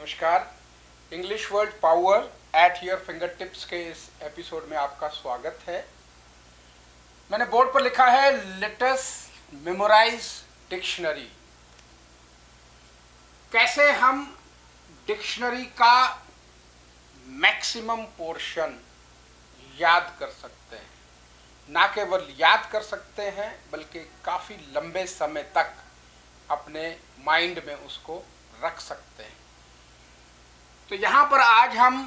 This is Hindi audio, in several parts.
नमस्कार। English word power at your finger tips के इस एपिसोड में आपका स्वागत है। मैंने बोर्ड पर लिखा है लेट अस मेमोराइज डिक्शनरी। कैसे हम डिक्शनरी का मैक्सिमम पोर्शन याद कर सकते हैं, ना केवल याद कर सकते हैं बल्कि काफ़ी लंबे समय तक अपने माइंड में उसको रख सकते हैं। तो यहाँ पर आज हम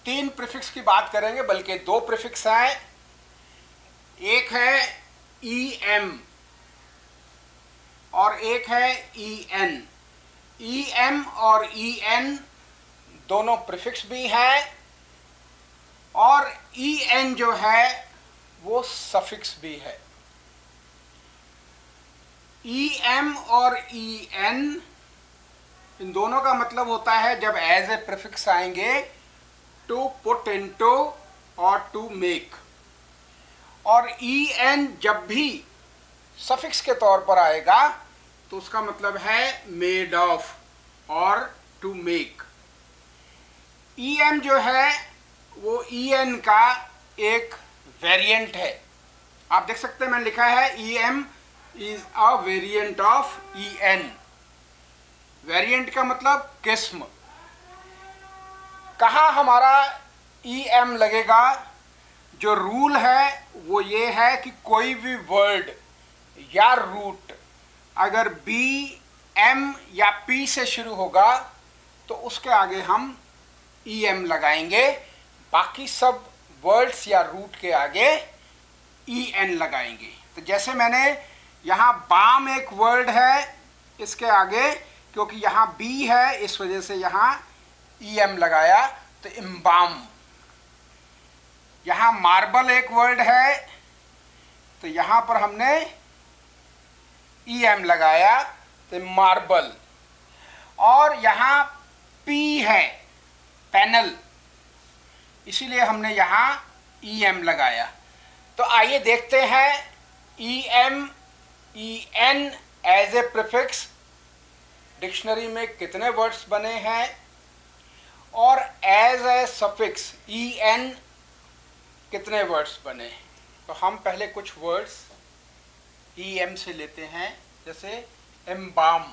3 प्रीफिक्स की बात करेंगे, बल्कि 2 प्रीफिक्स हैं। एक है EM और एक है EN। EM और EN दोनों प्रीफिक्स भी हैं और EN जो है वो सफिक्स भी है। EM और EN इन दोनों का मतलब होता है जब एज ए प्रीफिक्स आएंगे टू पुट इनटू और टू मेक, और EN जब भी सफिक्स के तौर पर आएगा तो उसका मतलब है मेड ऑफ और टू मेक। EM जो है वो EN का एक वेरिएंट है। आप देख सकते हैं मैंने लिखा है EM is a variant of EN। Variant का मतलब किस्म। कहाँ हमारा EM लगेगा? जो रूल है वो ये है कि कोई भी वर्ड या रूट अगर B, M या P से शुरू होगा तो उसके आगे हम EM लगाएंगे, बाकी सब वर्ड्स या रूट के आगे EN लगाएंगे। तो जैसे मैंने यहाँ बाम एक वर्ड है, इसके आगे क्योंकि यहाँ B है इस वजह से यहाँ EM लगाया, तो इम्बाम। यहाँ मार्बल एक वर्ड है तो यहाँ पर हमने EM लगाया, तो मार्बल। और यहाँ P है पैनल, इसीलिए हमने यहाँ EM लगाया। तो आइए देखते हैं EM EN as a prefix dictionary में कितने वर्ड्स बने हैं और एज ए सफिक्स EN कितने वर्ड्स बने। तो हम पहले कुछ वर्ड्स EM से लेते हैं, जैसे एम्बाम।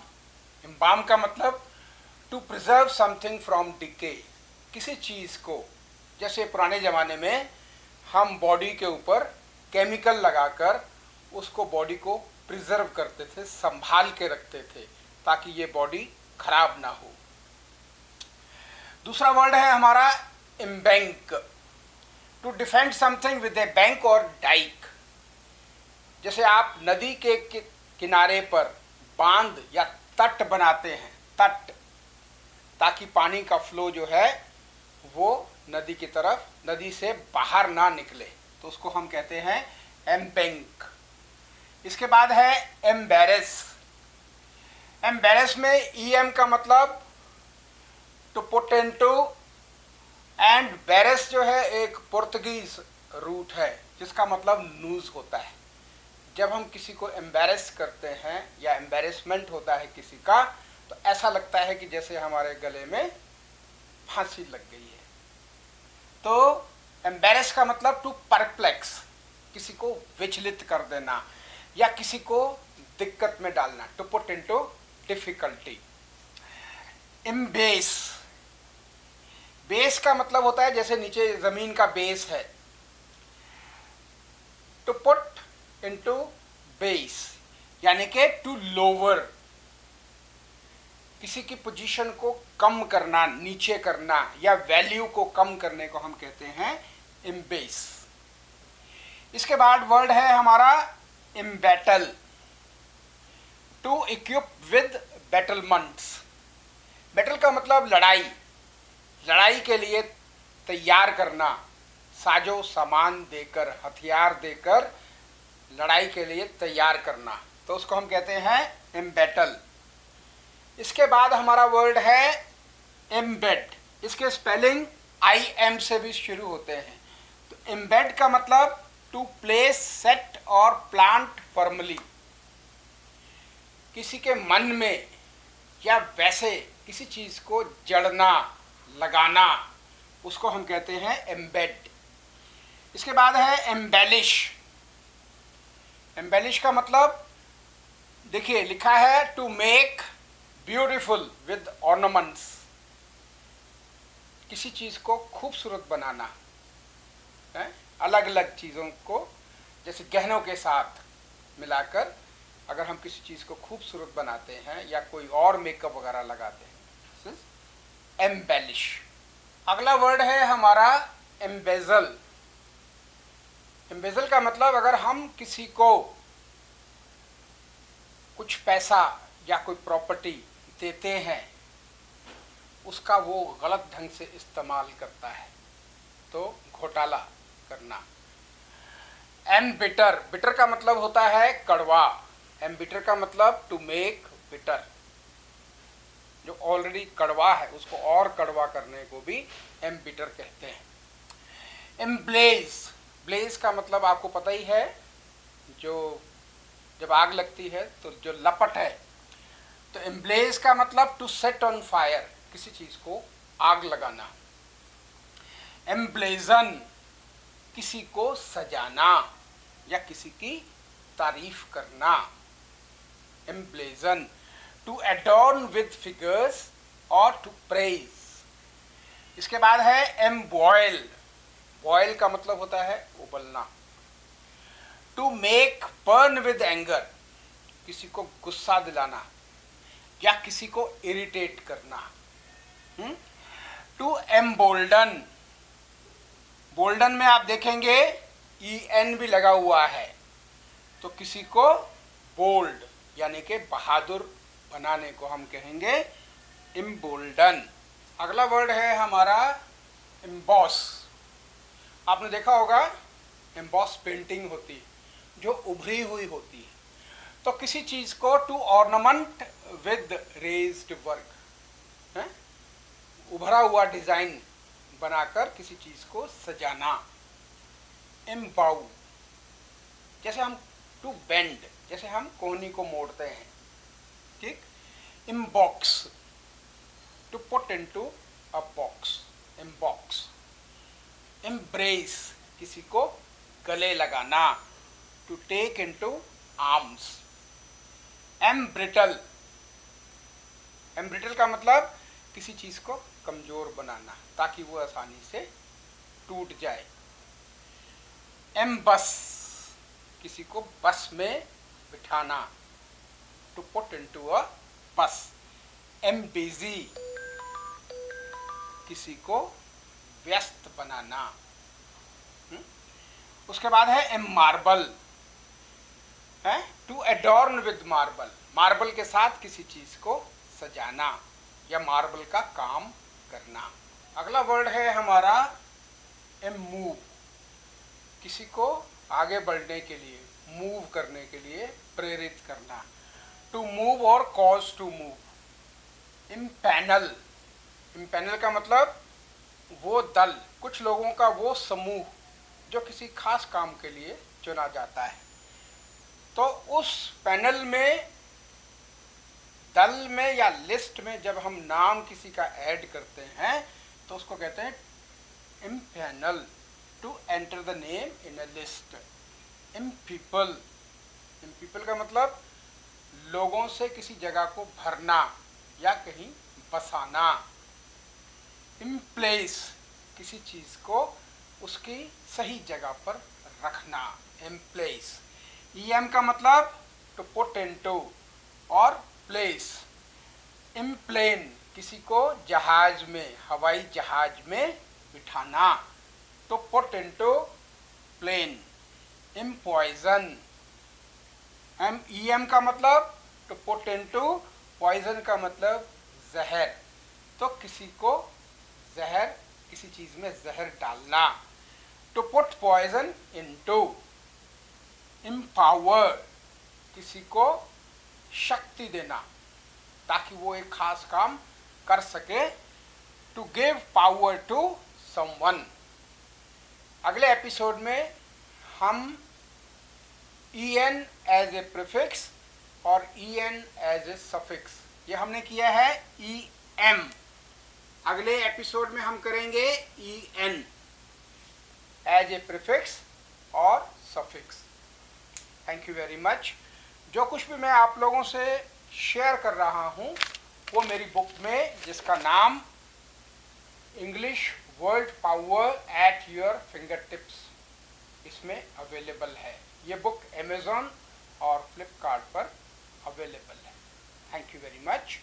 एम्बाम का मतलब to preserve something from decay. किसी चीज़ को, जैसे पुराने ज़माने में हम बॉडी के ऊपर केमिकल लगाकर उसको बॉडी को प्रिजर्व करते थे, संभाल के रखते थे ताकि ये बॉडी खराब ना हो। दूसरा वर्ड है हमारा embank, to defend something with a bank और डाइक। जैसे आप नदी के किनारे पर बांध या तट बनाते हैं, तट, ताकि पानी का फ्लो जो है वो नदी की तरफ, नदी से बाहर ना निकले, तो उसको हम कहते हैं एम्बैंक। इसके बाद है एम्बैरेस। एम्बैरेस में EM का मतलब टू पुट इनटू, एंड बैरेस जो है एक पुर्तगीज रूट है जिसका मतलब न्यूज़ होता है। जब हम किसी को एम्बैरेस करते हैं या एम्बैरेसमेंट होता है किसी का, तो ऐसा लगता है कि जैसे हमारे गले में फांसी लग गई है। तो एम्बैरेस का मतलब टू परप्लेक्स, किसी को विचलित कर देना या किसी को दिक्कत में डालना, to put into difficulty. Embase, base का मतलब होता है जैसे नीचे जमीन का बेस है, टू पुट इनटू बेस, यानी कि टू लोअर, किसी की पोजीशन को कम करना, नीचे करना या वैल्यू को कम करने को हम कहते हैं इम्बेस। इसके बाद वर्ड है हमारा इम्बैटल, टू इक्विप विद बैटलमेंट्स। बैटल का मतलब लड़ाई, लड़ाई के लिए तैयार करना, साजो सामान देकर, हथियार देकर लड़ाई के लिए तैयार करना, तो उसको हम कहते हैं एम्बैटल। इसके बाद हमारा वर्ड है एम्बेड। इसके स्पेलिंग IM से भी शुरू होते हैं। तो एम्बेड का मतलब टू प्लेस, सेट और प्लांट फर्मली, किसी के मन में या वैसे किसी चीज को जड़ना, लगाना, उसको हम कहते हैं एम्बेड। इसके बाद है एम्बेलिश। एम्बेलिश का मतलब देखिए लिखा है to make beautiful with ornaments, किसी चीज को खूबसूरत बनाना है, अलग अलग चीजों को जैसे गहनों के साथ मिलाकर अगर हम किसी चीज को खूबसूरत बनाते हैं या कोई और मेकअप वगैरह लगाते हैं, एम्बेलिश। अगला वर्ड है हमारा एम्बेजल। एम्बेजल का मतलब अगर हम किसी को कुछ पैसा या कोई प्रॉपर्टी देते हैं, उसका वो गलत ढंग से इस्तेमाल करता है, तो घोटाला करना। एम्बिटर, बिटर का मतलब होता है कड़वा। एम्बिटर का मतलब टू मेक बिटर, जो ऑलरेडी कड़वा है उसको और कड़वा करने को भी एम्बिटर कहते हैं। एम्ब्लेज, ब्लेज का मतलब आपको पता ही है, जो जब आग लगती है तो जो लपट है, तो एम्ब्लेज का मतलब टू सेट ऑन फायर, किसी चीज को आग लगाना। एम्ब्लेजन, किसी को सजाना या किसी की तारीफ करना। Emblazon, to adorn with figures और टू प्रेज। इसके बाद है एम्बॉयल। बॉयल का मतलब होता है उबलना। To make burn with anger, किसी को गुस्सा दिलाना या किसी को इरिटेट करना। टू एम्बोल्डन, बोल्डन में आप देखेंगे EN भी लगा हुआ है, तो किसी को बोल्ड यानी कि बहादुर बनाने को हम कहेंगे एम्बोल्डन। अगला वर्ड है हमारा एम्बॉस। आपने देखा होगा एम्बॉस पेंटिंग होती है जो उभरी हुई होती है, तो किसी चीज को to ornament with raised work, उभरा हुआ डिजाइन बनाकर किसी चीज को सजाना। एम्बाउ, जैसे हम टू बेंड, जैसे हम कोहनी को मोड़ते हैं, ठीक। Embox, to put into a box, embox. Embrace, किसी को गले लगाना, to take into arms. Embrittle, embrittle का मतलब किसी चीज को कमजोर बनाना ताकि वो आसानी से टूट जाए। एम्बस, किसी को बस में बिठाना, टू पुट इनटू अ बस। एम्बिजी, किसी को व्यस्त बनाना। उसके बाद है एमार्बल, है to adorn with marble, marble के साथ किसी चीज को सजाना या मार्बल का काम करना। अगला वर्ड है हमारा मूव, किसी को आगे बढ़ने के लिए, मूव करने के लिए प्रेरित करना। टू मूव और cause to move. Impanel, impanel का मतलब वो दल, कुछ लोगों का वो समूह जो किसी खास काम के लिए चुना जाता है, तो उस पैनल में, दल में या लिस्ट में जब हम नाम किसी का ऐड करते हैं तो उसको कहते हैं empanel, to enter the name in a list. Empeople, empeople का मतलब लोगों से किसी जगह को भरना या कहीं बसाना। इम्प्लेस, किसी चीज को उसकी सही जगह पर रखना, इम्प्लेस। EM का मतलब टू पुट इनटू और प्लेस। इम्प्लेन, किसी को जहाज में, हवाई जहाज में बिठाना, तो पुट इनटू प्लेन। इम्पॉइजन, EM का मतलब टू पुट इनटू, पॉइजन का मतलब जहर, तो किसी को जहर, किसी चीज में जहर डालना, to put poison into. Empower, किसी को शक्ति देना ताकि वो एक खास काम कर सके, to give power to someone. अगले एपिसोड में हम EN एज ए प्रीफिक्स और EN एज ए सफिक्स ये हमने किया है ई एम। अगले एपिसोड में हम करेंगे E N as a prefix और suffix. Thank you very much. जो कुछ भी मैं आप लोगों से शेयर कर रहा हूँ वो मेरी बुक में, जिसका नाम English world power at your finger tips, इसमें अवेलेबल है। ये बुक अमेज़ॉन और फ्लिपकार्ट पर अवेलेबल है। Thank you very much.